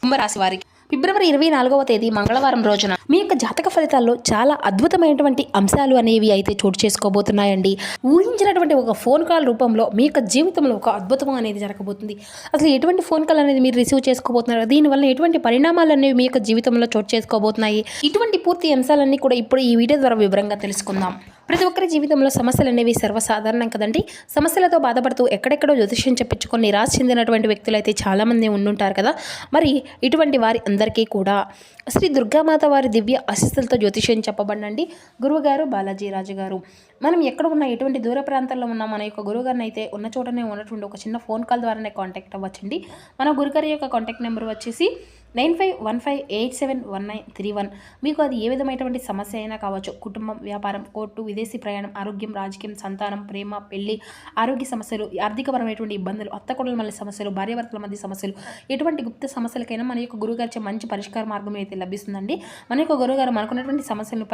కుంభరాశి వారికి ఫిబ్రవరి 24వ తేదీ మంగళవారం రోజున మీ యొక్క జాతక ఫలితాల్లో చాలా అద్భుతమైనటువంటి అంశాలు అనేవి అయితే చోటు చేసుకోబోతున్నాయండి. ఊహించినటువంటి ఒక ఫోన్ కాల్ రూపంలో మీ యొక్క జీవితంలో ఒక అద్భుతం అనేది జరగబోతుంది. అసలు ఎటువంటి ఫోన్ కాల్ అనేది మీరు రిసీవ్ చేసుకోబోతున్నారు, దీనివల్ల ఎటువంటి పరిణామాలు అనేవి మీ యొక్క జీవితంలో చోటు చేసుకోబోతున్నాయి, ఇటువంటి పూర్తి అంశాలన్నీ కూడా ఇప్పుడు ఈ వీడియో ద్వారా వివరంగా తెలుసుకుందాం. ప్రతి ఒక్కరి జీవితంలో సమస్యలు అనేవి సర్వసాధారణం కదండి. సమస్యలతో బాధపడుతూ ఎక్కడెక్కడో జ్యోతిష్యం చెప్పించుకొని నిరాశ చెందినటువంటి వ్యక్తులు అయితే చాలామంది ఉండుంటారు కదా. మరి ఇటువంటి వారి అందరికీ కూడా శ్రీ దుర్గామాత వారి దివ్య ఆశీస్సులతో జ్యోతిష్యం చెప్పబడండి. గురువుగారు బాలాజీ రాజు గారు. మనం ఎక్కడ ఉన్నా, ఎటువంటి దూర ప్రాంతాల్లో ఉన్నా మన యొక్క గురువుగారిని అయితే ఉన్న చోటనే ఉన్నటువంటి ఒక చిన్న ఫోన్ కాల్ ద్వారానే కాంటాక్ట్ అవ్వచ్చండి. మన గురుగారి యొక్క కాంటాక్ట్ నెంబర్ వచ్చేసి 9515871931. మీకు అది ఏ విధమైనటువంటి సమస్య అయినా కావచ్చు. కుటుంబం, వ్యాపారం, కోర్టు, విదేశీ ప్రయాణం, ఆరోగ్యం, రాజకీయం, సంతానం, ప్రేమ, పెళ్లి, ఆరోగ్య సమస్యలు, ఆర్థికపరమైనటువంటి ఇబ్బందులు, అత్తకొడల మధ్య సమస్యలు, భార్యాభర్తల మధ్య సమస్యలు, ఎటువంటి గుప్త సమస్యలకైనా మన యొక్క గురువుగారిచే మంచి పరిష్కార మార్గం అయితే లభిస్తుందండి. మన యొక్క గురువుగారు మనకున్నటువంటి సమస్యలను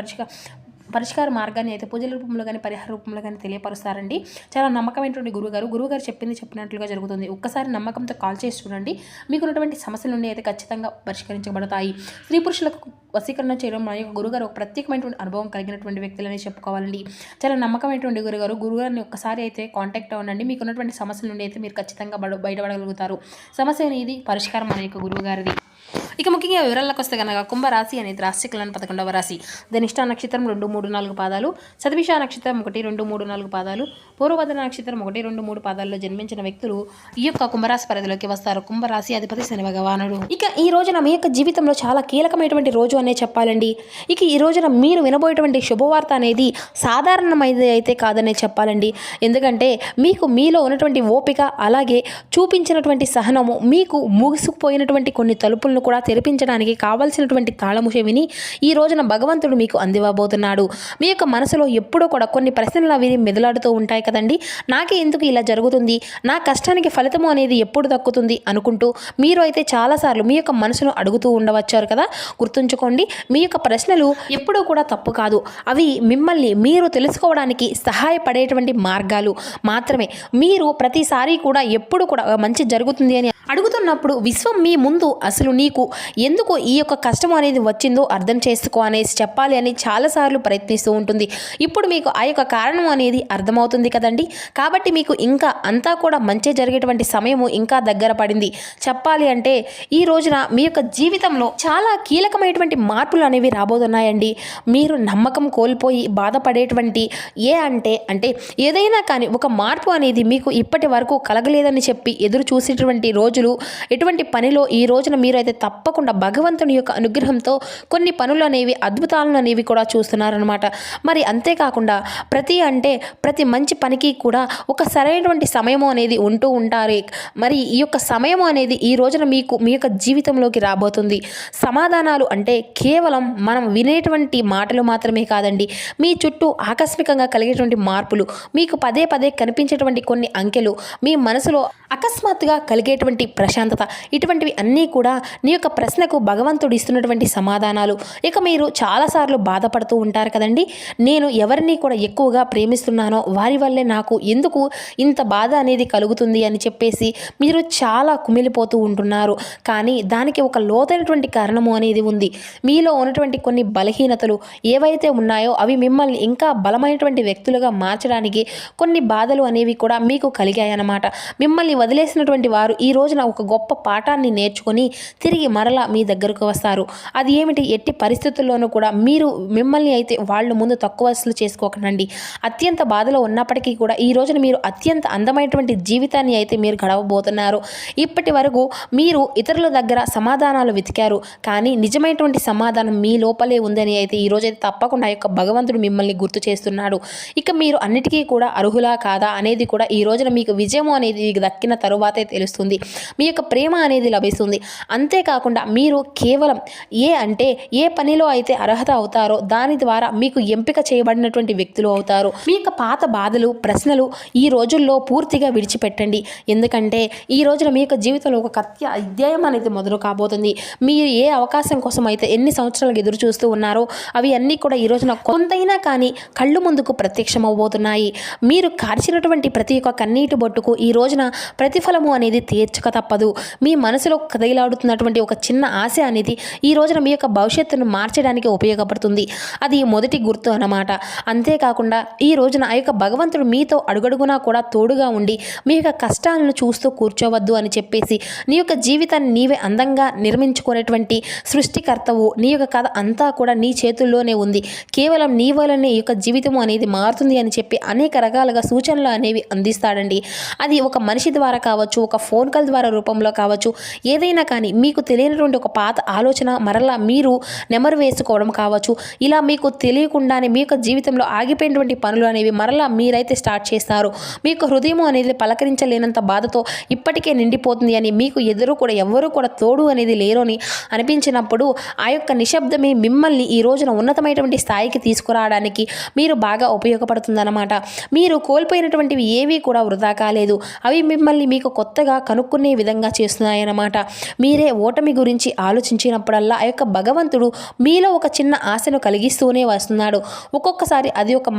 పరిష్కార మార్గాన్ని అయితే పూజల రూపంలో కానీ పరిహార రూపంలో కానీ తెలియపరుస్తారండి. చాలా నమ్మకమైనటువంటి గురువుగారు చెప్పినట్లుగా జరుగుతుంది. ఒక్కసారి నమ్మకంతో కాల్ చేసి చూడండి. మీకున్నటువంటి సమస్యల నుండి అయితే ఖచ్చితంగా పరిష్కరించబడతాయి. స్త్రీ పురుషులకు వశీకరణ చేయడం మన యొక్క గురుగారు ఒక ప్రత్యేకమైనటువంటి అనుభవం కలిగినటువంటి వ్యక్తులని చెప్పుకోవాలండి. చాలా నమ్మకమైనటువంటి గురుగారిని ఒక్కసారి అయితే కాంటాక్ట్ అవ్వండి. మీకున్నటువంటి సమస్యల నుండి అయితే మీరు ఖచ్చితంగా బయటపడగలుగుతారు. సమస్య అనేది పరిష్కారం మన యొక్క గురువుగారిది. ఇక ముఖ్యంగా వివరాలకు వస్తే కనుక కుంభరాశి అనేది రాశికులను 11వ రాశి. ధనిష్ట నక్షత్రం 2, 3, 4 పాదాలు, శతభిష నక్షత్రం 1, 2, 3, 4 పాదాలు, పూర్వభద్ర నక్షత్రం 1, 2, 3 పాదాల్లో జన్మించిన వ్యక్తులు ఈ యొక్క కుంభరాశి పరిధిలోకి వస్తారు. కుంభరాశి అధిపతి శని భగవానుడు. ఇక ఈ రోజున మీ యొక్క జీవితంలో చాలా కీలకమైనటువంటి రోజు అనే చెప్పాలండి. ఇక ఈ రోజున మీరు వినబోయేటువంటి శుభవార్త అనేది సాధారణమైనది అయితే కాదనే చెప్పాలండి. ఎందుకంటే మీకు మీలో ఉన్నటువంటి ఓపిక, అలాగే చూపించినటువంటి సహనము, మీకు ముగిసిపోయినటువంటి కొన్ని తలుపులను కూడా తెరిపించడానికి కావాల్సినటువంటి తాళము చెవిని ఈ రోజున భగవంతుడు మీకు అందివ్వబోతున్నాడు. మీ యొక్క మనసులో ఎప్పుడూ కూడా కొన్ని ప్రశ్నలు అవి మెదలాడుతూ ఉంటాయి కదండి. నాకే ఎందుకు ఇలా జరుగుతుంది, నా కష్టానికి ఫలితము అనేది ఎప్పుడు దక్కుతుంది అనుకుంటూ మీరు అయితే చాలాసార్లు మీ యొక్క మనసును అడుగుతూ ఉండవచ్చారు కదా. గుర్తుంచుకోండి, మీ యొక్క ప్రశ్నలు ఎప్పుడూ కూడా తప్పు కాదు. అవి మిమ్మల్ని మీరు తెలుసుకోవడానికి సహాయపడేటువంటి మార్గాలు మాత్రమే. మీరు ప్రతిసారి కూడా ఎప్పుడు కూడా మంచి జరుగుతుంది అని అడుగుతున్నప్పుడు విశ్వం మీ ముందు అసలు నీకు ఎందుకు ఈ యొక్క కష్టం అనేది వచ్చిందో అర్థం చేసుకో అనేసి చెప్పాలి అని చాలాసార్లు ప్రయత్నిస్తూ ఉంటుంది. ఇప్పుడు మీకు ఆ యొక్క కారణం అనేది అర్థమవుతుంది కదండి. కాబట్టి మీకు ఇంకా అంతా కూడా మంచి జరిగేటువంటి సమయము ఇంకా దగ్గర పడింది. చెప్పాలి అంటే ఈ రోజున మీ యొక్క జీవితంలో చాలా కీలకమైనటువంటి మార్పులు అనేవి రాబోతున్నాయండి. మీరు నమ్మకం కోల్పోయి బాధపడేటువంటి అంటే ఏదైనా కానీ ఒక మార్పు అనేది మీకు ఇప్పటి వరకు కలగలేదని చెప్పి ఎదురు చూసేటువంటి రోజులు, ఎటువంటి పనిలో ఈ రోజున మీరు అయితే తప్పకుండా భగవంతుని యొక్క అనుగ్రహంతో కొన్ని పనులు అనేవి, అద్భుతాలను అనేవి కూడా చూస్తున్నారనమాట. మరి అంతేకాకుండా ప్రతి మంచి పనికి కూడా ఒక సరైనటువంటి సమయము అనేది ఉంటూ ఉంటారు. మరి ఈ యొక్క సమయము అనేది ఈ రోజున మీకు మీ యొక్క జీవితంలోకి రాబోతుంది. సమాధానాలు అంటే కేవలం మనం వినేటువంటి మాటలు మాత్రమే కాదండి. మీ చుట్టూ ఆకస్మికంగా కలిగేటువంటి మార్పులు, మీకు పదే పదే కనిపించేటువంటి కొన్ని అంకెలు, మీ మనసులో అకస్మాత్తుగా కలిగేటువంటి ప్రశాంతత, ఇటువంటివి అన్నీ కూడా నీ యొక్క ప్రశ్నకు భగవంతుడు ఇస్తున్నటువంటి సమాధానాలు. ఇక మీరు చాలాసార్లు బాధపడుతూ ఉంటారు కదండి. నేను ఎవరిని కూడా ఎక్కువగా ప్రేమిస్తున్నానో వారి వల్లే నాకు ఎందుకు ఇంత బాధ అనేది కలుగుతుంది అని చెప్పేసి మీరు చాలా కుమిలిపోతూ ఉంటున్నారు. కానీ దానికి ఒక లోతైనటువంటి కారణము అనేది ఉంది. మీలో ఉన్నటువంటి కొన్ని బలహీనతలు ఏవైతే ఉన్నాయో అవి మిమ్మల్ని ఇంకా బలమైనటువంటి వ్యక్తులుగా మార్చడానికి కొన్ని బాధలు అనేవి కూడా మీకు కలిగాయన్నమాట. మిమ్మల్ని వదిలేసినటువంటి వారు ఈ రోజున ఒక గొప్ప పాఠాన్ని నేర్చుకొని తిరిగి మరలా మీ దగ్గరకు వస్తారు. అది ఏమిటి, ఎట్టి పరిస్థితుల్లోనూ కూడా మీరు మిమ్మల్ని అయితే వాళ్ళు ముందు తక్కువ చేసుకోకండి. అత్యంత బాధలో ఉన్నప్పటికీ కూడా ఈ రోజున మీరు అత్యంత అందమైనటువంటి జీవితాన్ని అయితే మీరు గడవబోతున్నారు. ఇప్పటి వరకు మీరు ఇతరుల దగ్గర సమాధానాలు వెతికారు, కానీ నిజమైనటువంటి సమాధానం మీ లోపలే ఉందని అయితే ఈ రోజైతే తప్పకుండా యొక్క భగవంతుడు మిమ్మల్ని గుర్తు చేస్తున్నాడు. ఇక మీరు అన్నిటికీ కూడా అర్హులా కాదా అనేది కూడా ఈ రోజున మీకు విజయం అనేది దక్కిన తరువాతే తెలుస్తుంది. మీ యొక్క ప్రేమ అనేది లభిస్తుంది. అంతేకాకుండా మీరు కేవలం ఏ పనిలో అయితే అర్హత అవుతారో దాని ద్వారా మీకు ఎంపిక చేయబడినటువంటి వ్యక్తులు అవుతారు. మీ యొక్క పాత బాధలు, ప్రశ్నలు ఈ రోజుల్లో పూర్తిగా విడిచిపెట్టండి. ఎందుకంటే ఈ రోజున మీ యొక్క జీవితంలో ఒక అధ్యాయం అనేది మొదలు కాబోతుంది. మీరు ఏ అవకాశం కోసం అయితే ఎన్ని సంవత్సరాలకు ఎదురు చూస్తూ ఉన్నారో అవి అన్నీ కూడా ఈ రోజున కొంతైనా కానీ కళ్ళు ముందుకు ప్రత్యక్షమవబోతున్నాయి. మీరు కార్చినటువంటి ప్రతి ఒక్క కన్నీటి బొట్టుకు ఈ రోజున ప్రతిఫలము అనేది తీర్చక తప్పదు. మీ మనసులో కదలాడుతున్నటువంటి ఒక చిన్న ఆశ అనేది ఈ రోజున మీ యొక్క భవిష్యత్తును మార్చడానికి ఉపయోగపడుతుంది. అది మొదటి గుర్తు అన్నమాట. అంతేకాకుండా ఈ రోజున ఆ యొక్క భగవంతుడు మీతో అడుగడుగునా కూడా తోడుగా ఉండి మీ యొక్క కష్టాలను చూస్తూ కూర్చోవద్దు అని చెప్పేసి నీ యొక్క జీవితాన్ని నీవే అందంగా నిర్మించుకునేటువంటి సృష్టికర్తవు. నీ యొక్క కథ అంతా కూడా నీ చేతుల్లోనే ఉంది. కేవలం నీ వల్లనే ఈ యొక్క జీవితం అనేది మారుతుంది అని చెప్పి అనేక రకాలుగా సూచనలు అనేవి అందిస్తాడండి. అది ఒక మనిషి ద్వారా కావచ్చు, ఒక ఫోన్ కాల్ ద్వారా రూపంలో కావచ్చు, ఏదైనా కానీ మీకు తెలియనటువంటి ఒక పాత ఆలోచన మరలా మీరు నెమరు వేసుకోవడం కావచ్చు. ఇలా మీకు తెలియకుండానే మీ యొక్క జీవితంలో ఆగిపోయినటువంటి పనులు అనేవి మరలా మీరైతే స్టార్ట్ చేస్తారు. మీ యొక్క హృదయం అనేది పలకరించలేనంత బాధతో ఇప్పటికే నిండిపోతుంది అని మీకు ఎవ్వరూ కూడా తోడు అనేది లేరు అని అనిపించినప్పుడు ఆ యొక్క నిశ్శబ్దమే మిమ్మల్ని ఈ రోజున ఉన్నతమైనటువంటి స్థాయికి తీసుకురావడానికి మీరు బాగా ఉపయోగపడుతుందన్నమాట. మీరు కోల్పోయినటువంటివి ఏవి కూడా వృధా కాలేదు. అవి మిమ్మల్ని మీకు కొత్తగా కనుక్కునే విధంగా చేస్తున్నాయన్నమాట. మీరే ఓటమి గురించి ఆలోచించినప్పుడల్లా ఆ యొక్క భగవంతుడు మీలో ఒక చిన్న ఆశను కలిగిస్తూనే వస్తున్నాడు. ఒక్కొక్కసారి అది ఒక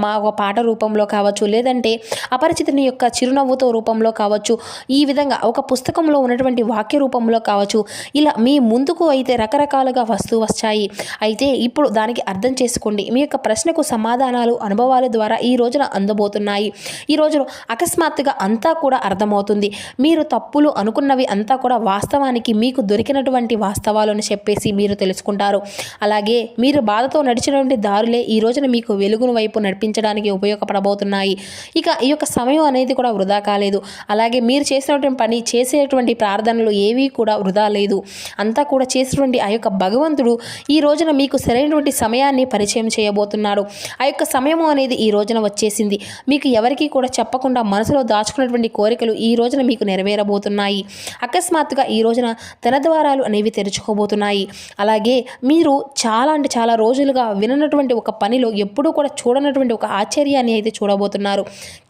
పాట రూపంలో కావచ్చు, లేదంటే అపరిచితుని యొక్క చిరునవ్వుతో రూపంలో కావచ్చు, ఈ విధంగా ఒక పుస్తకంలో ఉన్నటువంటి వాక్య రూపంలో కావచ్చు. ఇలా మీ ముందుకు అయితే రకరకాలుగా వచ్చాయి. అయితే ఇప్పుడు దానికి అర్థం చేసుకోండి. మీ యొక్క ప్రశ్నకు సమాధానాలు అనుభవాల ద్వారా ఈ రోజున అందబోతున్నాయి. ఈ రోజున అకస్మాత్తుగా అంతా కూడా అర్థమవుతుంది. మీరు తప్పులు అనుకున్నవి అంతా కూడా వాస్తవానికి మీకు దొరికినటువంటి వాస్తవాలను చెప్పేసి మీరు తెలుసుకుంటారు. అలాగే మీరు బాధతో నడిచినటువంటి దారులే ఈ రోజున మీకు వెలుగును వైపు నడిపించడానికి ఉపయోగపడబోతున్నాయి. ఇక ఈ యొక్క సమయం అనేది కూడా వృధా కాలేదు. అలాగే మీరు చేసినటువంటి పని, చేసేటువంటి ప్రార్థనలు ఏవీ కూడా వృధా లేదు. అంతా కూడా చేసినటువంటి ఆ యొక్క భగవంతుడు ఈ రోజున మీకు సరైనటువంటి సమయాన్ని పరిచయం చేయబోతున్నాడు. ఆ యొక్క సమయము అనేది ఈ రోజున వచ్చేసింది. మీకు ఎవరికీ కూడా చెప్పకుండా మనసులో దాచుకున్నటువంటి కోరికలు ఈ రోజున మీకు నెరవేరబోతున్నాయి. అకస్మాత్తుగా ఈ రోజున ధన ద్వారాలు అనేవి తెరుచుకోబోతున్నాయి. అలాగే మీరు చాలా రోజులుగా విననటువంటి ఒక పనిలో ఎప్పుడూ కూడా చూడనటువంటి ఒక ఆశ్చర్యాన్ని అయితే చూడబోతున్నారు.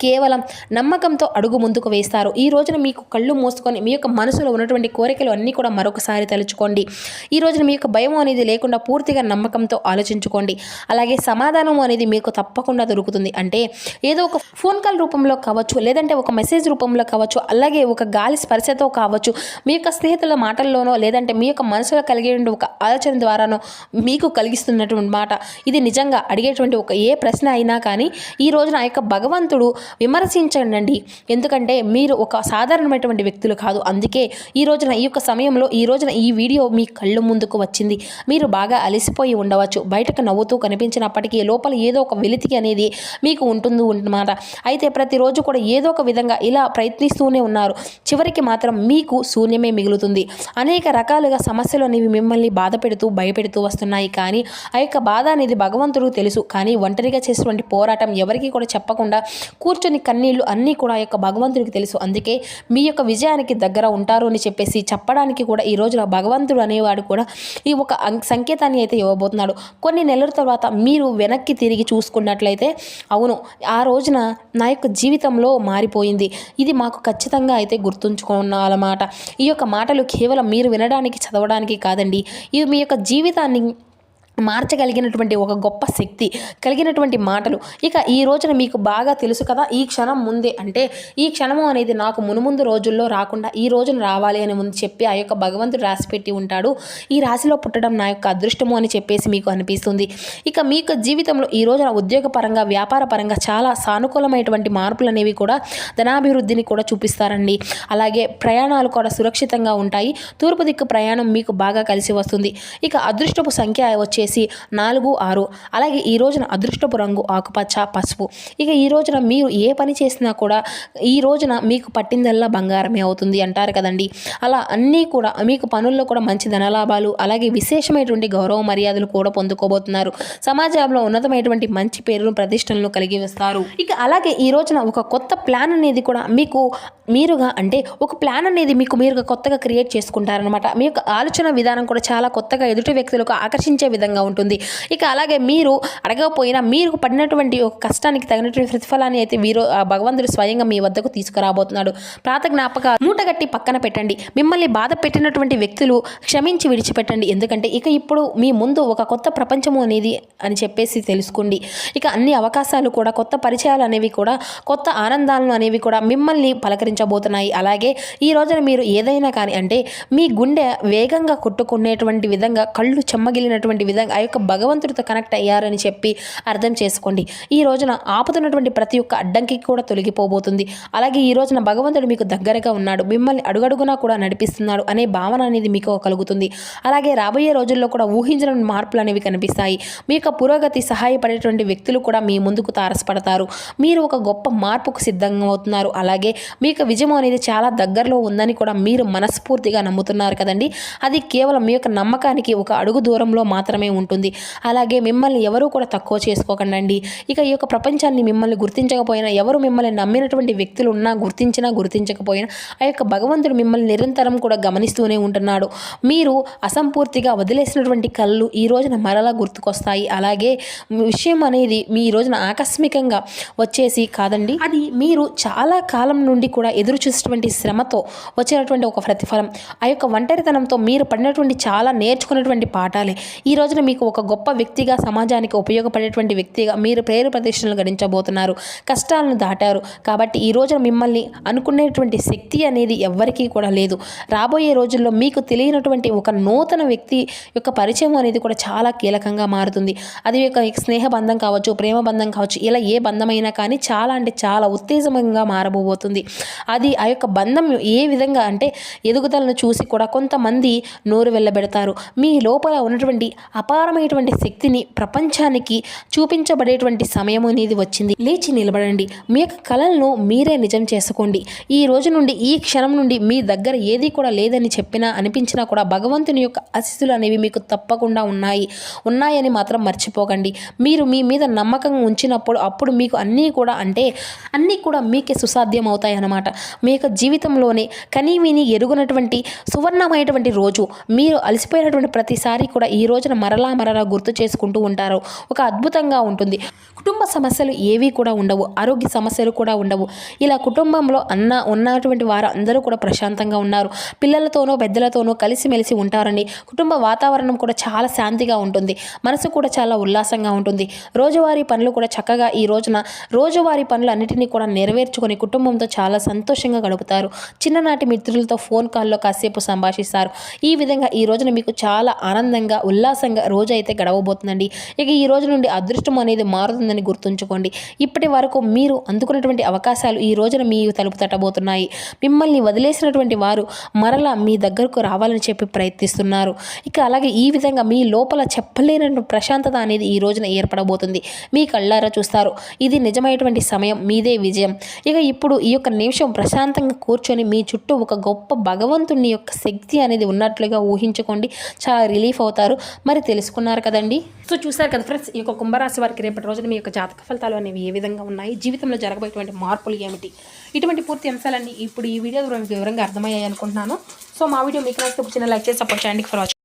కేవలం నమ్మకంతో అడుగు ముందుకు వేస్తారు. ఈ రోజున మీకు కళ్ళు మూసుకొని మీ యొక్క మనసులో ఉన్నటువంటి కోరికలు అన్నీ కూడా మరొకసారి తలుచుకోండి. ఈ రోజున మీ యొక్క భయం అనేది లేకుండా పూర్తిగా నమ్మకంతో ఆలోచించుకోండి. అలాగే సమాధానం అనేది మీకు తప్పకుండా దొరుకుతుంది. అంటే ఏదో ఒక ఫోన్ కాల్ రూపంలో కావచ్చు, లేదంటే ఒక మెసేజ్ రూపంలో కావచ్చు, అలాగే ఒక గాలి స్పర్శతో కావచ్చు, మీ యొక్క స్నేహితుల మాటల్లోనో, లేదంటే మీ యొక్క మనసులో కలిగే ఒక ఆలోచన ద్వారానో మీకు కలిగిస్తున్నటువంటి మాట. ఇది నిజంగా అడిగేటువంటి ఒక ఏ ప్రశ్న అయినా కానీ ఈ రోజున ఆ యొక్క భగవంతుడు విమర్శించండి. ఎందుకంటే మీరు ఒక సాధారణమైనటువంటి వ్యక్తులు కాదు. అందుకే ఈ రోజున ఈ యొక్క సమయంలో ఈ రోజున ఈ వీడియో మీ కళ్ళు ముందుకు వచ్చింది. మీరు బాగా అలసిపోయి ఉండవచ్చు. బయటకు నవ్వుతూ కనిపించినప్పటికీ లోపల ఏదో ఒక వెలితి అనేది మీకు ఉంటుందన్నమాట. అయితే ప్రతిరోజు కూడా ఏదో ఒక విధంగా ఇలా ప్రయత్నిస్తూనే ఉన్నారు. చివరికి మాత్రం మీకు శూన్యమే మిగులుతుంది. అనేక రకాలుగా సమస్యలు అనేవి మిమ్మల్ని బాధ పెడుతూ భయపెడుతూ వస్తున్నాయి. కానీ ఆ యొక్క బాధ అనేది భగవంతుడు తెలుసు. కానీ ఒంటరిగా చేసినటువంటి పోరాటం ఎవరికి కూడా చెప్పకుండా కూర్చొని కన్నీళ్లు అన్నీ కూడా ఆ యొక్క భగవంతుడికి తెలుసు. అందుకే మీ యొక్క విజయానికి దగ్గర ఉంటారు అని చెప్పేసి చెప్పడానికి కూడా ఈ రోజున భగవంతుడు అనేవాడు కూడా ఈ ఒక సంకేతాన్ని అయితే ఇవ్వబోతున్నాడు. కొన్ని నెలల తర్వాత మీరు వెనక్కి తిరిగి చూసుకున్నట్లయితే అవును, ఆ రోజున నా యొక్క జీవితంలో మారిపోయింది. ఇది మాకు ఖచ్చితంగా అయితే గుర్తుంచుకోవాలన్నమాట. ఈ యొక్క మాటలు కేవలం మీరు వినడానికి చదవడానికి కాదండి. ఇవి మీ యొక్క జీవితాన్ని మార్చగలిగినటువంటి ఒక గొప్ప శక్తి కలిగినటువంటి మాటలు. ఇక ఈ రోజున మీకు బాగా తెలుసు కదా, ఈ క్షణం ముందే, అంటే ఈ క్షణము అనేది నాకు మునుముందు రోజుల్లో రాకుండా ఈ రోజున రావాలి అని ముందు చెప్పి ఆ యొక్క భగవంతుడు రాసిపెట్టి ఉంటాడు. ఈ రాశిలో పుట్టడం నా యొక్క అదృష్టము అని చెప్పేసి మీకు అనిపిస్తుంది. ఇక మీ యొక్క జీవితంలో ఈ రోజున ఉద్యోగపరంగా, వ్యాపార పరంగా చాలా సానుకూలమైనటువంటి మార్పులు అనేవి కూడా ధనాభివృద్ధిని కూడా చూపిస్తారండి. అలాగే ప్రయాణాలు కూడా సురక్షితంగా ఉంటాయి. తూర్పు దిక్కు ప్రయాణం మీకు బాగా కలిసి వస్తుంది. ఇక అదృష్టపు సంఖ్య వచ్చేసి 4, 6. అలాగే ఈ రోజున అదృష్టపు రంగు ఆకుపచ్చ, పసుపు. ఇక ఈ రోజున మీరు ఏ పని చేసినా కూడా ఈ రోజున మీకు పట్టిందల్లా బంగారమే అవుతుంది అంటారు కదండి. అలా అన్నీ కూడా మీకు పనుల్లో కూడా మంచి ధనలాభాలు, అలాగే విశేషమైనటువంటి గౌరవ మర్యాదలు కూడా పొందుకోబోతున్నారు. సమాజంలో ఉన్నతమైనటువంటి మంచి పేరును, ప్రతిష్టలను కలిగి వస్తారు. ఇక అలాగే ఈ రోజున ఒక కొత్త ప్లాన్ అనేది కూడా మీరుగా కొత్తగా క్రియేట్ చేసుకుంటారనమాట. మీ యొక్క ఆలోచన విధానం కూడా చాలా కొత్తగా ఎదుటి వ్యక్తులకు ఆకర్షించే విధంగా సిద్ధంగా ఉంటుంది. ఇక అలాగే మీరు అడగకపోయినా మీరు పడినటువంటి ఒక కష్టానికి తగినటువంటి ప్రతిఫలాన్ని అయితే భగవంతుడు స్వయంగా మీ వద్దకు తీసుకురాబోతున్నాడు. పాత జ్ఞాపకాలు మూటగట్టి పక్కన పెట్టండి. మిమ్మల్ని బాధ పెట్టినటువంటి వ్యక్తులు క్షమించి విడిచిపెట్టండి. ఎందుకంటే ఇక ఇప్పుడు మీ ముందు ఒక కొత్త ప్రపంచము అనేది అని చెప్పేసి తెలుసుకోండి. ఇక అన్ని అవకాశాలు కూడా, కొత్త పరిచయాలు అనేవి కూడా, కొత్త ఆనందాలను అనేవి కూడా మిమ్మల్ని పలకరించబోతున్నాయి. అలాగే ఈ రోజున మీరు ఏదైనా కానీ అంటే మీ గుండె వేగంగా కొట్టుకునేటువంటి విధంగా, కళ్ళు చెమ్మగిలినటువంటి విధంగా ఆ యొక్క భగవంతుడితో కనెక్ట్ అయ్యారని చెప్పి అర్థం చేసుకోండి. ఈ రోజున ఆపుతున్నటువంటి ప్రతి ఒక్క అడ్డంకి కూడా తొలగిపోబోతుంది. అలాగే ఈ రోజున భగవంతుడు మీకు దగ్గరగా ఉన్నాడు, మిమ్మల్ని అడుగడుగునా కూడా నడిపిస్తున్నాడు అనే భావన అనేది మీకు కలుగుతుంది. అలాగే రాబోయే రోజుల్లో కూడా ఊహించిన మార్పులు అనేవి కనిపిస్తాయి. మీ యొక్క పురోగతి సహాయపడేటువంటి వ్యక్తులు కూడా మీ ముందుకు తారసపడతారు. మీరు ఒక గొప్ప మార్పుకు సిద్ధంగా అవుతున్నారు. అలాగే మీకు విజయం అనేది చాలా దగ్గరలో ఉందని కూడా మీరు మనస్ఫూర్తిగా నమ్ముతున్నారు కదండి. అది కేవలం మీ యొక్క నమ్మకానికి ఒక అడుగు దూరంలో మాత్రమే ఉంటుంది. అలాగే మిమ్మల్ని ఎవరూ కూడా తక్కువ చేసుకోకండి. ఇక ఈ యొక్క ప్రపంచాన్ని మిమ్మల్ని గుర్తించకపోయినా, ఎవరు మిమ్మల్ని నమ్మినటువంటి వ్యక్తులు ఉన్నా, గుర్తించినా గుర్తించకపోయినా ఆ యొక్క భగవంతుడు మిమ్మల్ని నిరంతరం కూడా గమనిస్తూనే ఉంటున్నాడు. మీరు అసంపూర్తిగా వదిలేసినటువంటి కళ్ళు ఈ రోజున మరలా గుర్తుకొస్తాయి. అలాగే విషయం అనేది మీ రోజున ఆకస్మికంగా వచ్చేసి కాదండి, అది మీరు చాలా కాలం నుండి కూడా ఎదురు చూసినటువంటి శ్రమతో వచ్చినటువంటి ఒక ప్రతిఫలం. ఆ యొక్క ఒంటరితనంతో మీరు పడినటువంటి చాలా నేర్చుకున్నటువంటి పాఠాలే ఈ రోజున మీకు ఒక గొప్ప వ్యక్తిగా, సమాజానికి ఉపయోగపడేటువంటి వ్యక్తిగా మీరు పేరు ప్రతిష్టలు గడించబోతున్నారు. కష్టాలను దాటారు కాబట్టి ఈ రోజున మిమ్మల్ని అనుకునేటువంటి శక్తి అనేది ఎవ్వరికీ కూడా లేదు. రాబోయే రోజుల్లో మీకు తెలియనటువంటి ఒక నూతన వ్యక్తి యొక్క పరిచయం అనేది కూడా చాలా కీలకంగా మారుతుంది. అది యొక్క స్నేహ బంధం కావచ్చు, ప్రేమ బంధం కావచ్చు, ఇలా ఏ బంధమైనా కానీ చాలా అంటే చాలా ఉత్తేజంగా మారబోతుంది. అది ఆ యొక్క బంధం ఏ విధంగా అంటే ఎదుగుదలను చూసి కూడా కొంతమంది నోరు వెళ్ళబెడతారు. మీ లోపల ఉన్నటువంటి అపారమైనటువంటి శక్తిని ప్రపంచానికి చూపించబడేటువంటి సమయం అనేది వచ్చింది. లేచి నిలబడండి. మీ యొక్క కలలను మీరే నిజం చేసుకోండి. ఈ రోజు నుండి, ఈ క్షణం నుండి మీ దగ్గర ఏది కూడా లేదని చెప్పినా, అనిపించినా కూడా భగవంతుని యొక్క ఆశీస్సులు అనేవి మీకు తప్పకుండా ఉన్నాయని మాత్రం మర్చిపోకండి. మీరు మీ మీద నమ్మకం ఉంచినప్పుడు అప్పుడు మీకు అన్నీ కూడా మీకే సుసాధ్యం అవుతాయి అన్నమాట. మీ యొక్క జీవితంలోనే కనీవిని ఎరుగునటువంటి సువర్ణమైనటువంటి రోజు. మీరు అలసిపోయినటువంటి ప్రతిసారి కూడా ఈ రోజున మరలా గుర్తు చేసుకుంటూ ఉంటారు. ఒక అద్భుతంగా ఉంటుంది. కుటుంబ సమస్యలు ఏవి కూడా ఉండవు, ఆరోగ్య సమస్యలు కూడా ఉండవు. ఇలా కుటుంబంలో ఉన్నటువంటి వారు అందరూ కూడా ప్రశాంతంగా ఉన్నారు. పిల్లలతోనో పెద్దలతోనో కలిసిమెలిసి ఉంటారండి. కుటుంబ వాతావరణం కూడా చాలా శాంతిగా ఉంటుంది. మనసు కూడా చాలా ఉల్లాసంగా ఉంటుంది. రోజువారీ పనులు కూడా చక్కగా ఈ రోజున రోజువారీ పనులు అన్నిటినీ కూడా నెరవేర్చుకొని కుటుంబంతో చాలా సంతోషంగా గడుపుతారు. చిన్ననాటి మిత్రులతో ఫోన్ కాల్లో కాసేపు సంభాషిస్తారు. ఈ విధంగా ఈ రోజున మీకు చాలా ఆనందంగా, ఉల్లాసంగా రోజు అయితే గడవబోతుందండి. ఇక ఈ రోజు నుండి అదృష్టం అనేది మారుతుందని గుర్తుంచుకోండి. ఇప్పటి వరకు మీరు అందుకున్నటువంటి అవకాశాలు ఈ రోజున మీ తలుపు తట్టబోతున్నాయి. మిమ్మల్ని వదిలేసినటువంటి వారు మరలా మీ దగ్గరకు రావాలని చెప్పి ప్రయత్నిస్తున్నారు. ఇక అలాగే ఈ విధంగా మీ లోపల చెప్పలేనటువంటి ప్రశాంతత అనేది ఈ రోజున ఏర్పడబోతుంది. మీ కళ్ళారా చూస్తారు. ఇది నిజమైనటువంటి సమయం, మీదే విజయం. ఇక ఇప్పుడు ఈ యొక్క నిమిషం ప్రశాంతంగా కూర్చొని మీ చుట్టూ ఒక గొప్ప భగవంతుని యొక్క శక్తి అనేది ఉన్నట్లుగా ఊహించుకోండి. చాలా రిలీఫ్ అవుతారు. మరి తెలుసుకున్నారు కదండి. సో చూసారు కదా ఫ్రెండ్స్, ఈ యొక్క కుంభరాశి వారికి రేపటి రోజున మీ యొక్క జాతక ఫలితాలు అనేవి ఏ విధంగా ఉన్నాయి, జీవితంలో జరగబోయేటువంటి మార్పులు ఏమిటి, ఇటువంటి పూర్తి అంశాలన్నీ ఇప్పుడు ఈ వీడియో ద్వారా మీకు వివరంగా అర్థమయ్యాయి అనుకుంటున్నాను. సో మా వీడియో మీకు నచ్చితే చిన్న లైక్ చేసి సపోర్ట్ చేయండి. For watching.